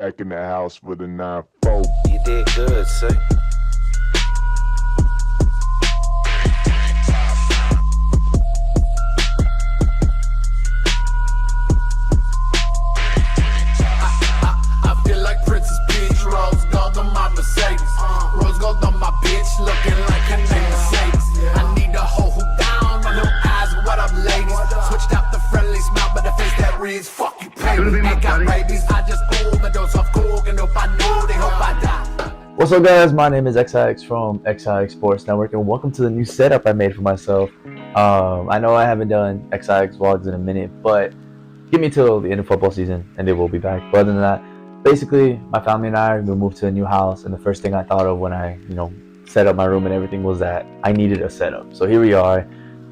Back in the house with a 9-4. You did good, sir. I feel like Princess Peach, rose gold on my Mercedes. Rose gold on my bitch, looking like her name Mercedes. I need a hoe who down, my little eyes, what up ladies? Switched out the friendly smile, but the face that reads, fuck you pay me. Ain't got rabies, I just overdose off coke, and if I know, they hope I die. What's up, guys? My name is XiX from XiX Sports Network, and welcome to the new setup I made for myself. I know I haven't done XiX vlogs in a minute, but give me till the end of football season, and they will be back. But other than that, basically, my family and I we moved to a new house, and the first thing I thought of when I, set up my room and everything was that I needed a setup. So here we are.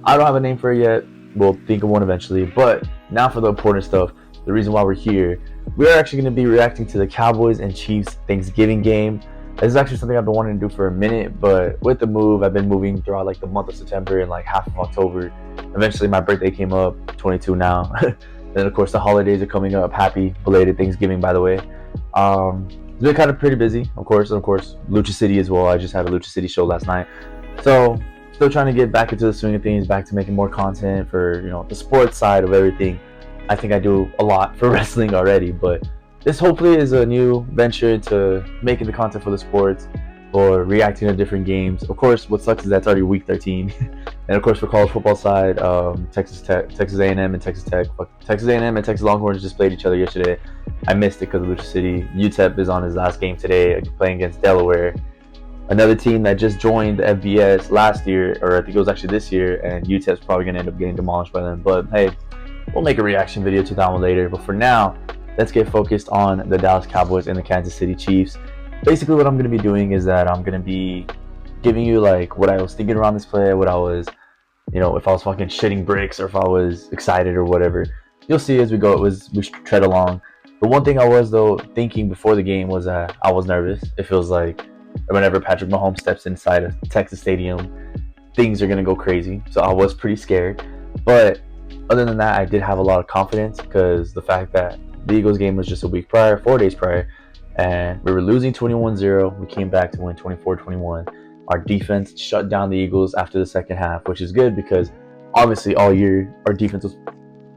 I don't have a name for it yet. We'll think of one eventually. But now for the important stuff. The reason why we're here, we're actually going to be reacting to the Cowboys and Chiefs Thanksgiving game. This is actually something I've been wanting to do for a minute, but with the move, I've been moving throughout like the month of September and like half of October. Eventually, my birthday came up, 22 now. Then, of course, the holidays are coming up. Happy belated Thanksgiving, by the way. It's been kind of pretty busy, of course, Lucha City as well. I just had a Lucha City show last night. So, still trying to get back into the swing of things, back to making more content for, the sports side of everything. I think I do a lot for wrestling already, but this hopefully is a new venture into making the content for the sports or reacting to different games. Of course, what sucks is that's already week 13. And of course, for college football side, Texas A&M and Texas Tech. Texas A&M and Texas Longhorns just played each other yesterday. I missed it because of Lucha City. UTEP is on his last game today, playing against Delaware. Another team that just joined the FBS last year, or I think it was actually this year, and UTEP's probably going to end up getting demolished by them. But hey, we'll make a reaction video to that one later. But for now, let's get focused on the Dallas Cowboys and the Kansas City Chiefs. Basically, what I'm going to be doing is that I'm going to be giving you like what I was thinking around this play, what I was, if I was fucking shitting bricks or if I was excited or whatever. You'll see as we go. We tread along. The one thing I was though thinking before the game was that I was nervous. It feels like whenever Patrick Mahomes steps inside a Texas stadium, things are going to go crazy. So I was pretty scared. But other than that, I did have a lot of confidence because the fact that the Eagles game was just a week prior, 4 days prior, and we were losing 21-0. We came back to win 24-21. Our defense shut down the Eagles after the second half, which is good because obviously all year our defense was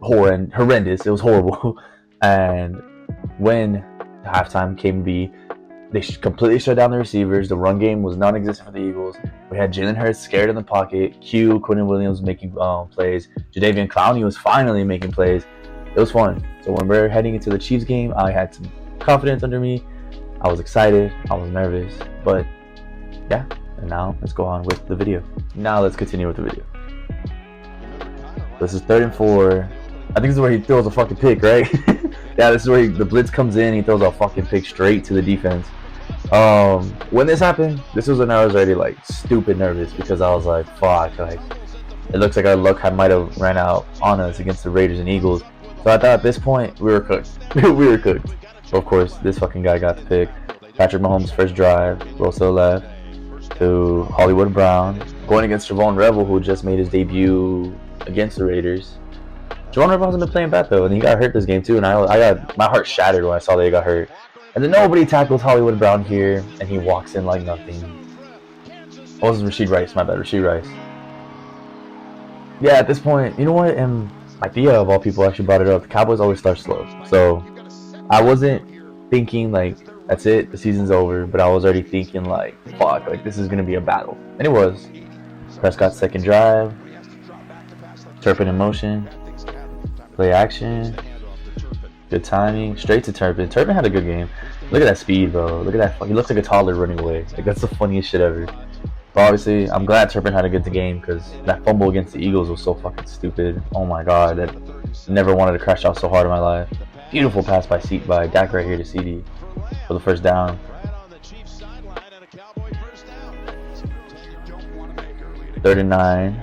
horrendous. It was horrible. And when halftime came to be, they completely shut down the receivers. The run game was non-existent for the Eagles. We had Jalen Hurts scared in the pocket. Quentin Williams making plays. Jadeveon Clowney was finally making plays. It was fun. So when we're heading into the Chiefs game, I had some confidence under me. I was excited. I was nervous. But yeah, and now let's go on with the video. Now let's continue with the video. This is 3rd and 4. I think this is where he throws a fucking pick, right? Yeah, this is where the blitz comes in. He throws a fucking pick straight to the defense. When this happened, this was when I was already like stupid nervous because I was like, fuck, like it looks like our luck might have ran out on us against the Raiders and Eagles. So I thought at this point we were cooked. We were cooked. But of course, this fucking guy got the pick. Patrick Mahomes' first drive, rolls to the left to Hollywood Brown, going against Javon Revel, who just made his debut against the Raiders. Javon Revel hasn't been playing bad though, and he got hurt this game too. And I got my heart shattered when I saw that he got hurt. And then nobody tackles Hollywood Brown here, and he walks in like nothing. Oh, this is Rashid Rice. My bad, Rashid Rice. Yeah, at this point, you know what? And Thea of all people actually brought it up. The Cowboys always start slow, so I wasn't thinking like that's it, the season's over, but I was already thinking like fuck, like this is gonna be a battle, and it was. Prescott's second drive, Turpin in motion, play action, good timing, straight to Turpin. Turpin had a good game. Look at that speed, bro. Look at that. He looks like a toddler running away. Like that's the funniest shit ever. But obviously, I'm glad Turpin had a good game because that fumble against the Eagles was so fucking stupid. Oh my god, I never wanted to crash out so hard in my life. Beautiful pass by Dak right here to CD for the first down. 3rd and 9,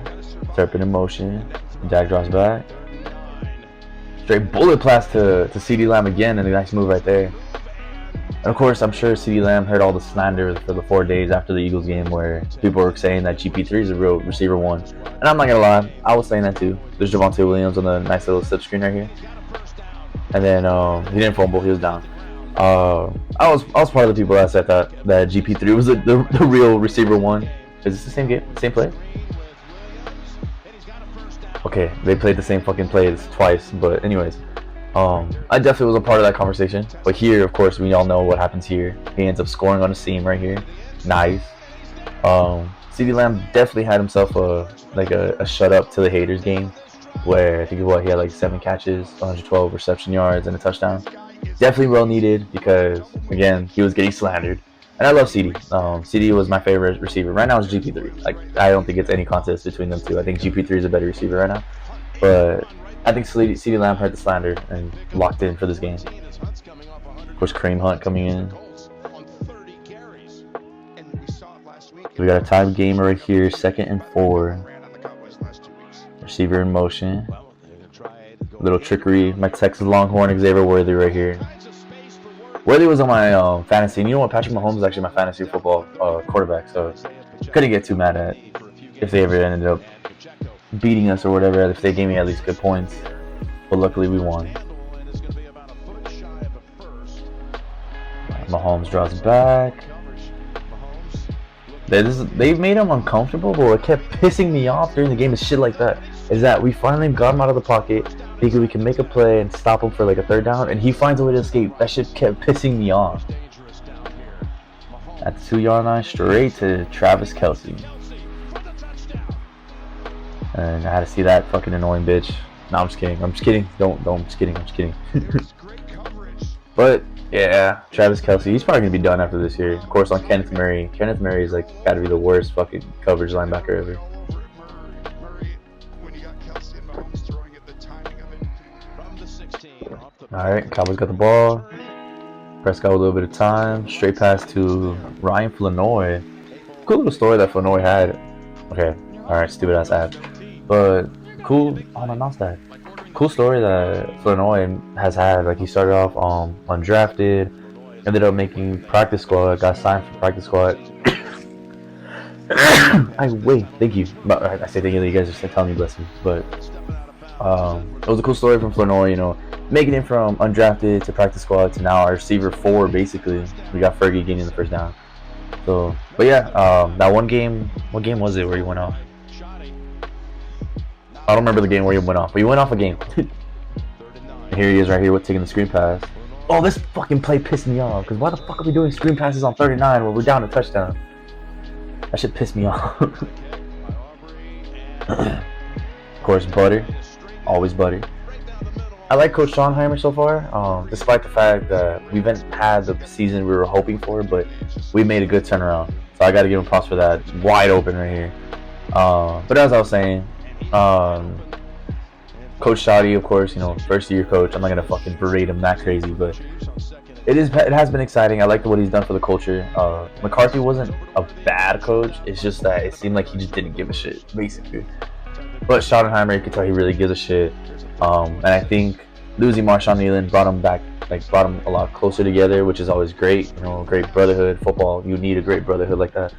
Turpin in motion. Dak draws back. Straight bullet blast to CeeDee Lamb again, and a nice move right there. And of course, I'm sure CeeDee Lamb heard all the slander for the 4 days after the Eagles game where people were saying that GP3 is a real receiver 1. And I'm not going to lie, I was saying that too. There's Javonte Williams on the nice little slip screen right here. And then he didn't fumble, he was down. I was part of the people that said that GP3 was the real receiver one. Is this the same game? Same play? Okay, they played the same fucking plays twice, but anyways. I definitely was a part of that conversation. But here, of course, we all know what happens here. He ends up scoring on a seam right here. Nice. CeeDee Lamb definitely had himself a shut up to the haters game, where I think he had like 7 catches, 112 reception yards, and a touchdown. Definitely well needed because again he was getting slandered, and I love CeeDee. CeeDee was my favorite receiver. Right now it's GP3. Like I don't think it's any contest between them two. I think GP3 is a better receiver right now, but I think CeeDee Lamb heard the slander and locked in for this game. Of course, Kareem Hunt coming in. We got a time gamer right here, 2nd and 4. Receiver in motion. Little trickery. My Texas Longhorn Xavier Worthy right here. Worthy was on my fantasy. And you know what? Patrick Mahomes is actually my fantasy football quarterback. So couldn't get too mad at if they ever ended up beating us or whatever. If they gave me at least good points. But luckily we won. Mahomes draws back. They've made him uncomfortable, but what kept pissing me off during the game is shit like that. Is that we finally got him out of the pocket, thinking we can make a play and stop him for like a 3rd down, and he finds a way to escape. That shit kept pissing me off. At the 2-yard line, straight to Travis Kelce. And I had to see that fucking annoying bitch. No, I'm just kidding. I'm just kidding. Don't. I'm just kidding. I'm just kidding. But yeah, Travis Kelce, he's probably gonna be done after this year. Of course, on Kenneth Murray. Kenneth Murray is like gotta be the worst fucking coverage linebacker ever. All right, Cowboys got the ball. Prescott with a little bit of time. Straight pass to Ryan Flanoy. Cool little story that Flanoy had. Okay, all right, stupid ass ad, but cool. Oh, no, not that. Cool story that Flanoy has had. Like he started off undrafted, ended up making practice squad, got signed for practice squad. Thank you. I say thank you. You guys are telling me bless me, but it was a cool story from Flanoy. You know, making it from undrafted to practice squad to now our receiver 4 basically. We got Fergie getting the 1st down. So, but yeah, that one game. What game was it where he went off? I don't remember the game where he went off, but he went off a game. Here he is right here with taking the screen pass. Oh, this fucking play pissed me off. Because why the fuck are we doing screen passes on 39 when we're down a touchdown? That shit pissed me off. Of course, Butter. Always Butter. I like Coach Schottenheimer so far, despite the fact that we haven't had the season we were hoping for, but we made a good turnaround. So I got to give him props for that. Wide open right here. But as I was saying, Coach Shoddy, of course, you know, 1st-year coach. I'm not gonna fucking berate him that crazy, but it has been exciting. I like what he's done for the culture. McCarthy wasn't a bad coach. It's just that it seemed like he just didn't give a shit, basically. But Schottenheimer, you can tell he really gives a shit. And I think losing Marshawn Nealon brought him a lot closer together, which is always great. You know, great brotherhood. Football, you need a great brotherhood like that.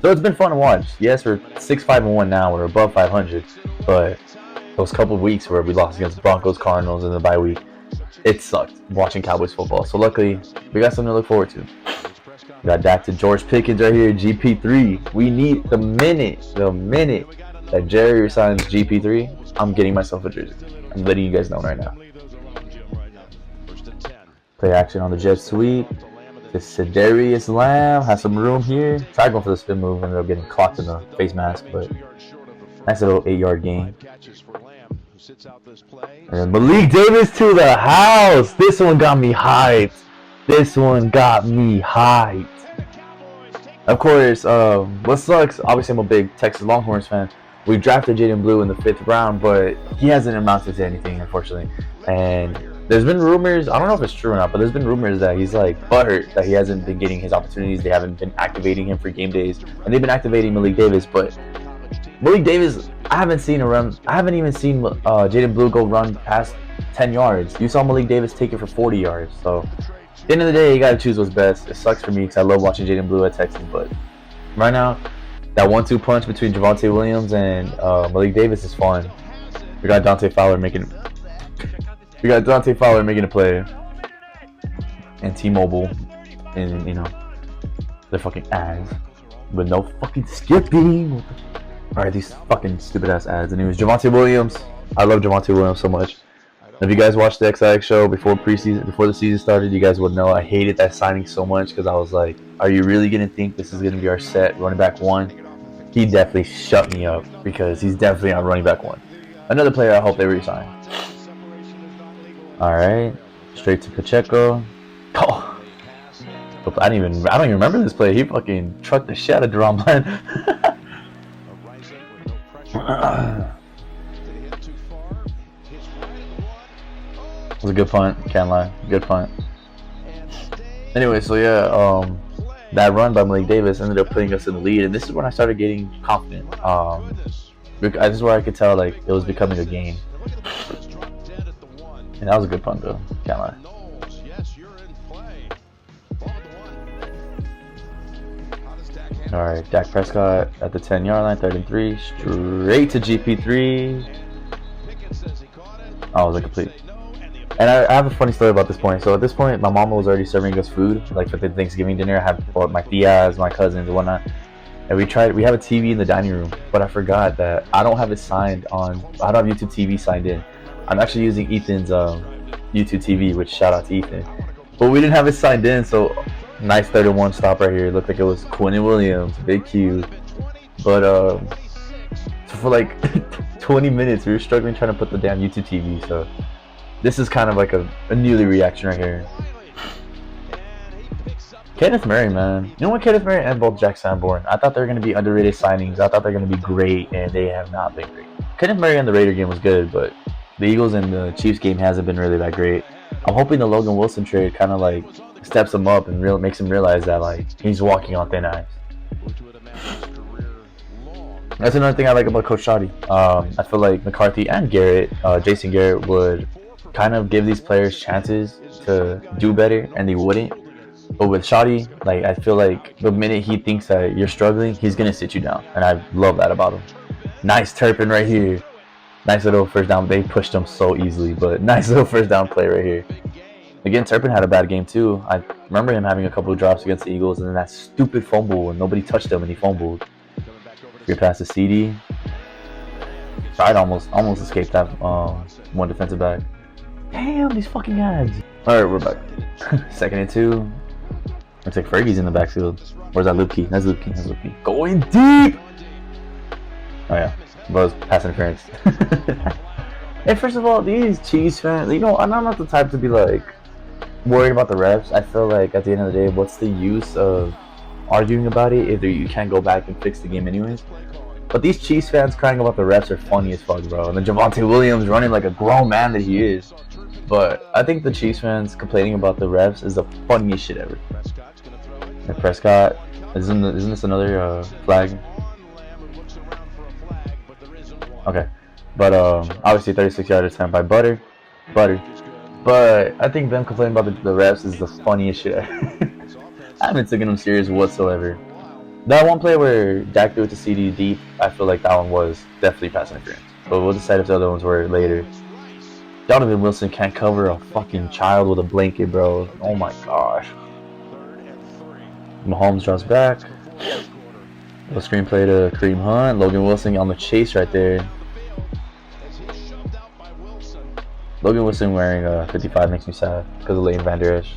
So it's been fun to watch. Yes, we're 6-5-1 now. We're above 500, but those couple of weeks where we lost against Broncos, Cardinals in the bye week, it sucked watching Cowboys football. So luckily, we got something to look forward to. We got back to George Pickens right here, GP3. We need the minute that Jerry signs GP3, I'm getting myself a jersey. I'm letting you guys know right now. Play action on the jet sweep. This Cedarius Lamb has some room here. Tried going for the spin move, ended up getting clocked in the face mask, but nice little 8-yard gain. And Malik Davis to the house. This one got me hyped. Of course, what sucks, obviously I'm a big Texas Longhorns fan. We drafted Jaden Blue in the 5th round, but he hasn't amounted to anything, unfortunately. And there's been rumors, I don't know if it's true or not, but there's been rumors that he's like butthurt that he hasn't been getting his opportunities. They haven't been activating him for game days, and they've been activating Malik Davis. But Malik Davis, I haven't even seen Jaden Blue go run past 10 yards. You saw Malik Davis take it for 40 yards. So at the end of the day, you gotta choose what's best. It sucks for me because I love watching Jaden Blue at Texas, but right now, that 1-2 punch between Javonte Williams and Malik Davis is fun. We got Dante Fowler making a play. and T-Mobile, and you know, their fucking ads with no fucking skipping. Alright, these fucking stupid ass ads. Anyways, Javonte Williams. I love Javonte Williams so much. If you guys watched the XiX show before the season started, you guys would know I hated that signing so much because I was like, are you really gonna think this is gonna be our set running back one? He definitely shut me up because he's definitely on running back one. Another player I hope they resign. Alright, straight to Pacheco. Oh, I don't even remember this play. He fucking trucked the shit out of Deron Bland. It was a good punt, can't lie. Good punt. Anyway, so yeah, that run by Malik Davis ended up putting us in the lead, and this is when I started getting confident. This is where I could tell like it was becoming a game. And that was a good punt though, can't lie. Alright, Dak Prescott at the 10-yard line, 3rd and 3, straight to GP3. Oh, it was incomplete. And I have a funny story about this point. So at this point, my mama was already serving us food, like for the Thanksgiving dinner. I had my tias, my cousins, and whatnot. And we have a TV in the dining room, but I forgot that I don't have it signed on. I don't have YouTube TV signed in. I'm actually using Ethan's YouTube TV, which shout out to Ethan. But we didn't have it signed in, so nice 3rd and 1 stop right here. It looked like it was Quinnen Williams, big Q. But so for like 20 minutes, we were struggling trying to put the damn YouTube TV. So this is kind of like a newly reaction right here. Kenneth Murray, man. You know what? Kenneth Murray and both Jack Sanborn. I thought they were going to be underrated signings. I thought they were going to be great, and they have not been great. Kenneth Murray in the Raider game was good, but the Eagles and the Chiefs game hasn't been really that great. I'm hoping the Logan Wilson trade kind of like steps him up and makes him realize that like he's walking on thin ice. That's another thing I like about Coach Shoddy. I feel like McCarthy and Jason Garrett would kind of give these players chances to do better, and they wouldn't. But with Shoddy, like I feel like the minute he thinks that you're struggling, he's gonna sit you down, and I love that about him. Nice Turpin right here. Nice little first down. They pushed him so easily, but nice little first down play right here. Again, Turpin had a bad game too. I remember him having a couple of drops against the Eagles, and then that stupid fumble, and nobody touched him, and he fumbled. Good pass to CD. I'd almost escaped that one defensive back. Damn, these fucking ads. Alright, we're back. 2nd and 2. Looks like Fergie's in the backfield. Where's that loop key? That's loop key. Going deep! Oh yeah. But pass interference. And first of all, these Chiefs fans, you know, I'm not the type to be like worried about the refs. I feel like at the end of the day, what's the use of arguing about it if you can't go back and fix the game anyways? But these Chiefs fans crying about the refs are funny as fuck, bro. And then Javonte Williams running like a grown man that he is. But I think the Chiefs fans complaining about the refs is the funniest shit ever. And Prescott, isn't this another flag? Okay, but obviously 36-yard attempt by Butter. But I think them complaining about the refs is the funniest shit ever. I haven't taken them serious whatsoever. That one play where Dak threw it to CD deep, I feel like that one was definitely pass interference. But we'll decide if the other ones were later. Donovan Wilson can't cover a fucking child with a blanket, bro. Oh my gosh. Mahomes draws back. Little screenplay to Kareem Hunt. Logan Wilson on the chase right there. Logan Wilson wearing a 55 makes me sad because of Leighton Vander Esch.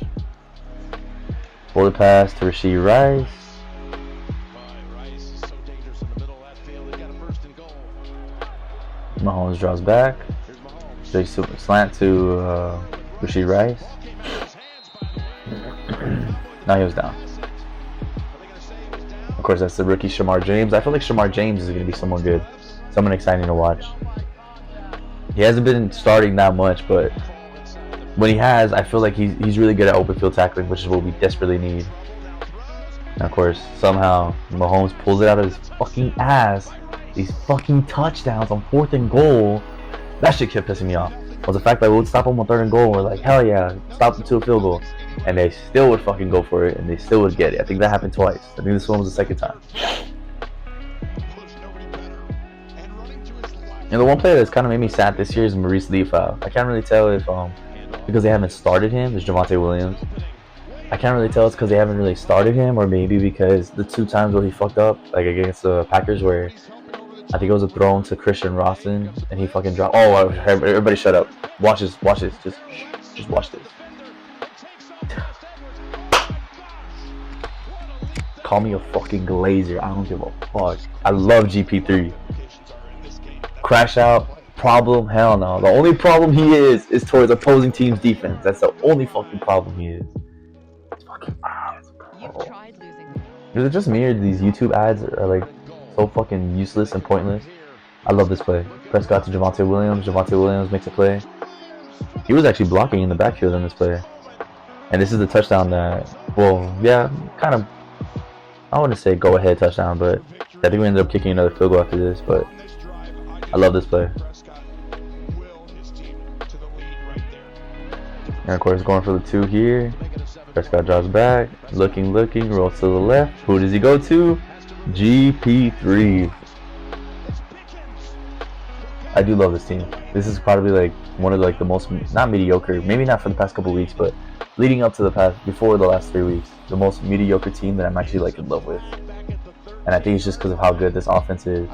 Forward pass to Rashee Rice. Mahomes draws back. Big slant to Rashee Rice. Now he was down. Of course, that's the rookie Shamar James. I feel like Shamar James is going to be someone good. Someone exciting to watch. He hasn't been starting that much, but when he has, I feel like he's really good at open field tackling, which is what we desperately need. And of course, somehow Mahomes pulls it out of his fucking ass. These fucking touchdowns on 4th and goal. That shit kept pissing me off. Was the fact that we would stop them on 3rd and goal. We're like, hell yeah, stop them to a field goal. And they still would fucking go for it, and they still would get it. I think that happened twice. I think this one was the 2nd time. And the one player that's kind of made me sad this year is Maurice Leafau. I can't really tell if, because they haven't started him, is Javonte Williams. I can't really tell it's because they haven't really started him, or maybe because the 2 times where he fucked up, like against the Packers, where I think it was a throw to Christian Rawson and he fucking dropped. Oh, everybody shut up. Watch this. Watch this. Just watch this. Call me a fucking glazer. I don't give a fuck. I love GP3. Crash out. Problem? Hell no. The only problem he is towards opposing team's defense. That's the only fucking problem he is. It's fucking ass, bro. Is it just me or these YouTube ads are like so fucking useless and pointless? I love this play. Prescott to Javonte Williams. Javonte Williams makes a play. He was actually blocking in the backfield in this play. And this is the touchdown that, well, yeah, kind of, I wouldn't say go ahead touchdown, but I think we ended up kicking another field goal after this, but I love this play. And of course, going for the 2 here. Prescott drops back, looking, rolls to the left. Who does he go to? GP3. I do love this team. This is probably like one of like the most, not mediocre, maybe not for the past couple weeks, but leading up to the past, before the last 3 weeks, the most mediocre team that I'm actually like in love with. And I think it's just because of how good this offense is,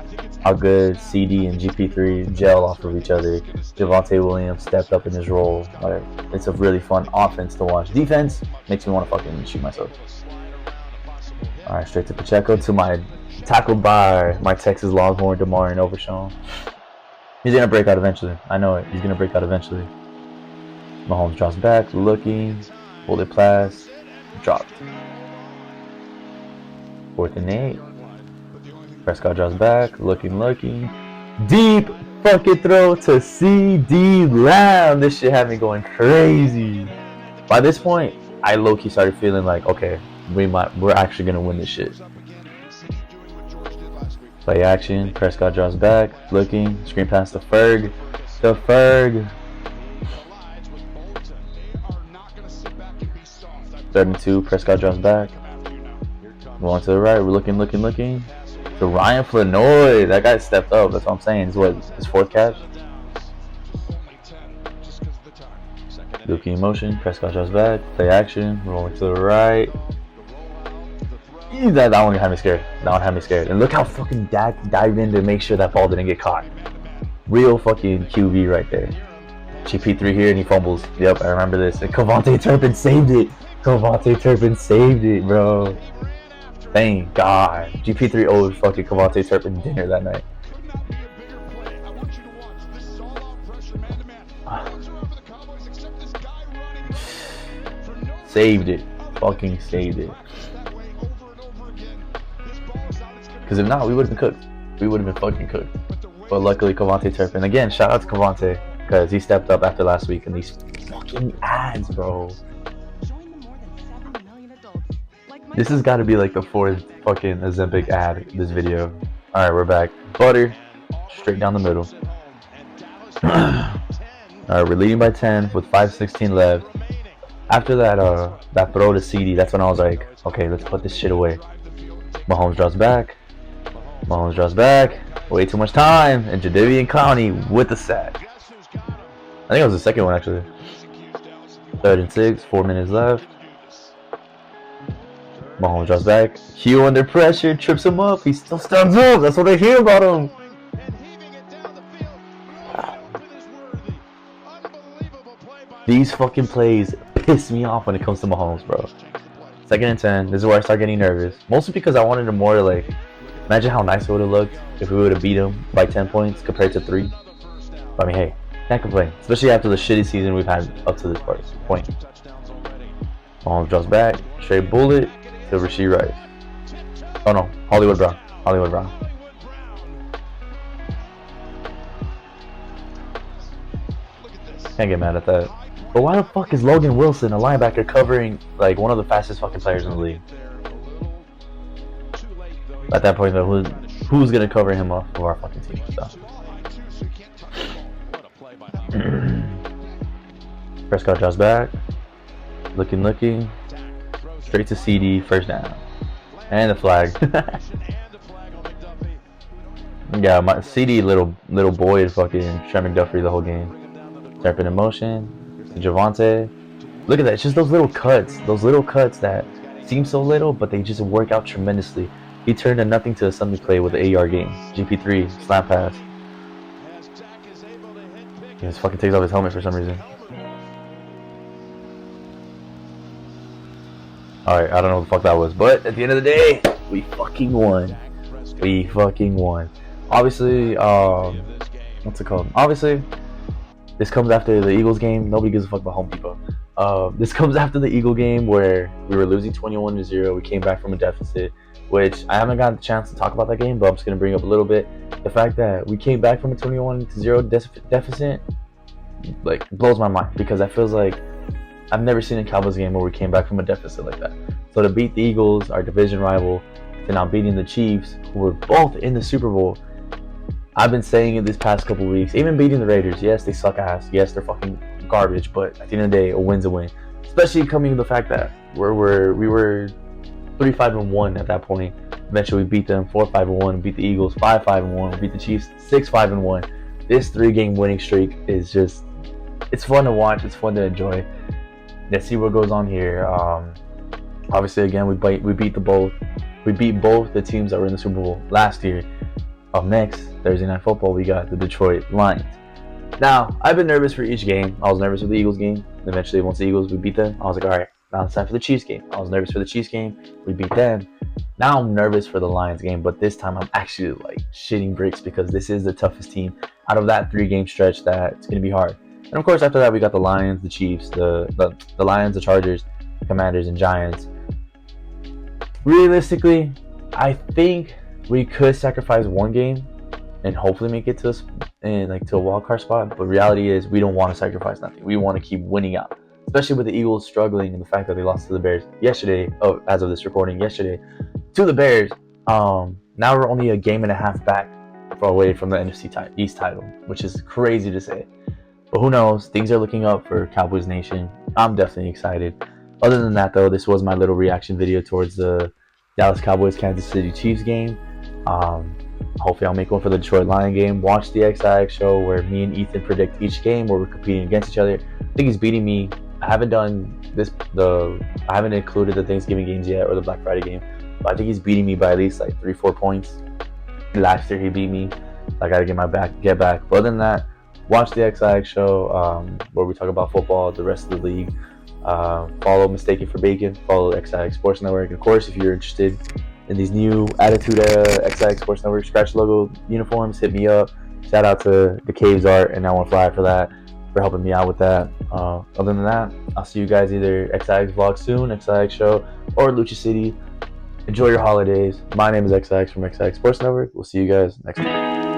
how good CD and GP3 gel off of each other. Javonte Williams stepped up in his role. Like, it's a really fun offense to watch. Defense makes me want to fucking shoot myself. All right, straight to Pacheco, to my tackled by my Texas Longhorn DeMar Overshown. He's gonna break out eventually. I know it. He's gonna break out eventually. Mahomes drops back, looking, bullet pass, dropped. 4th and 8. Prescott drops back, looking, deep fucking throw to CD Lamb. This shit had me going crazy. By this point, I low-key started feeling like, okay, we're actually gonna win this shit. Play action. Prescott drops back, looking, screen pass to Ferg. To Ferg. 3rd and 2. Prescott drops back. Going to the right. We're looking. To Ryan Flanoy. That guy stepped up. That's what I'm saying. This is his 4th catch. Looking in motion. Prescott drops back. Play action. Rolling to the right. That one had me scared. And look how fucking Dak dived in to make sure that ball didn't get caught. Real fucking QB right there. GP3 here and he fumbles. Yep, I remember this. And Kevontae Turpin saved it. Bro. Thank God. GP3 owed fucking Kevontae Turpin dinner that night. Saved it. Fucking saved it. Because if not, we would have been cooked. We would have been fucking cooked. But luckily, Kevontae Turpin. Again, shout out to Kevontae. Because he stepped up after last week. And these fucking ads, bro. This has got to be like the 4th fucking Ozempic ad, this video. Alright, we're back. Butter. Straight down the middle. Alright, we're leading by 10 with 5:16 left. After that throw to CD, that's when I was like, okay, let's put this shit away. Mahomes drops back. Way too much time. And Jadeveon Clowney with the sack. I think it was the second one, actually. 3rd and 6, 4 minutes left. Mahomes drops back. Hugh under pressure, trips him up. He still stands up. That's what I hear about him. These fucking plays piss me off when it comes to Mahomes, bro. 2nd and 10. This is where I start getting nervous. Mostly because I wanted him more like, imagine how nice it would have looked if we would have beat him by 10 points compared to 3. But I mean, hey, can't complain. Especially after the shitty season we've had up to this point. Mahomes drops back. Straight bullet to Rasheed Rice. Oh no, Hollywood Brown. Can't get mad at that. But why the fuck is Logan Wilson, a linebacker, covering like one of the fastest fucking players in the league? At that point, though, who's gonna cover him off of our fucking team? So. Prescott drops back. Looking. Straight to CD, 1st down. And the flag. Yeah, my CD little boy is fucking Trey McDuffie the whole game. Turpin in motion. Javonte. Look at that. It's just those little cuts. Those little cuts that seem so little, but they just work out tremendously. He turned a nothing to a something play with the AR game. GP3, slam pass. He just fucking takes off his helmet for some reason. Alright, I don't know what the fuck that was. But at the end of the day, we fucking won. We fucking won. Obviously, what's it called? Obviously, this comes after the Eagles game. Nobody gives a fuck about Home Depot. This comes after the Eagle game where we were losing 21-0. We came back from a deficit, which I haven't gotten the chance to talk about that game, but I'm just going to bring up a little bit. The fact that we came back from a 21-0 deficit, like, blows my mind, because that feels like I've never seen a Cowboys game where we came back from a deficit like that. So to beat the Eagles, our division rival, to now beating the Chiefs, who were both in the Super Bowl, I've been saying it this past couple weeks. Even beating the Raiders, yes, they suck ass. Yes, they're fucking garbage. But at the end of the day, a win's a win. Especially coming to the fact that we were 3-5-1 at that point. Eventually, we beat them 4-5-1. Beat the Eagles 5-5-1. Beat the Chiefs 6-5-1. This 3-game winning streak is just, it's fun to watch. It's fun to enjoy. Let's see what goes on here. Obviously, again, we beat both the teams that were in the Super Bowl last year. Up next, Thursday Night Football, we got the Detroit Lions. Now, I've been nervous for each game. I was nervous for the Eagles game. Eventually, once the Eagles, we beat them, I was like, all right, now it's time for the Chiefs game. I was nervous for the Chiefs game. We beat them. Now I'm nervous for the Lions game, but this time I'm actually like shitting bricks because this is the toughest team out of that 3-game stretch that it's going to be hard. And of course, after that, we got the Lions, the Chiefs, the Lions, the Chargers, the Commanders, and Giants. Realistically, I think we could sacrifice one game and hopefully make it to a wild card spot. But reality is, we don't want to sacrifice nothing. We want to keep winning out, especially with the Eagles struggling and the fact that they lost to the Bears yesterday. Oh, as of this recording, yesterday to the Bears. Now we're only a game and a half back away from the NFC East title, which is crazy to say. But who knows? Things are looking up for Cowboys Nation. I'm definitely excited. Other than that, though, this was my little reaction video towards the Dallas Cowboys Kansas City Chiefs game. Hopefully I'll make one for the Detroit Lion game. Watch the XiX show where me and Ethan predict each game where we're competing against each other. I think he's beating me. I haven't included the Thanksgiving games yet or the Black Friday game, but I think he's beating me by at least like 3-4 points. Last year he beat me. I gotta get back. But other than that, watch the XiX show where we talk about football, the rest of the league. Follow Mistaken for Bacon. Follow XiX Sports Network. And of course, if you're interested in these new Attitude XiX Sports Network scratch logo uniforms, hit me up. Shout out to the Caves Art and Now One Fly for that, for helping me out with that. Other than that, I'll see you guys either XiX vlog soon, XiX show, or Lucha City. Enjoy your holidays. My name is XiX from XiX Sports Network. We'll see you guys next time.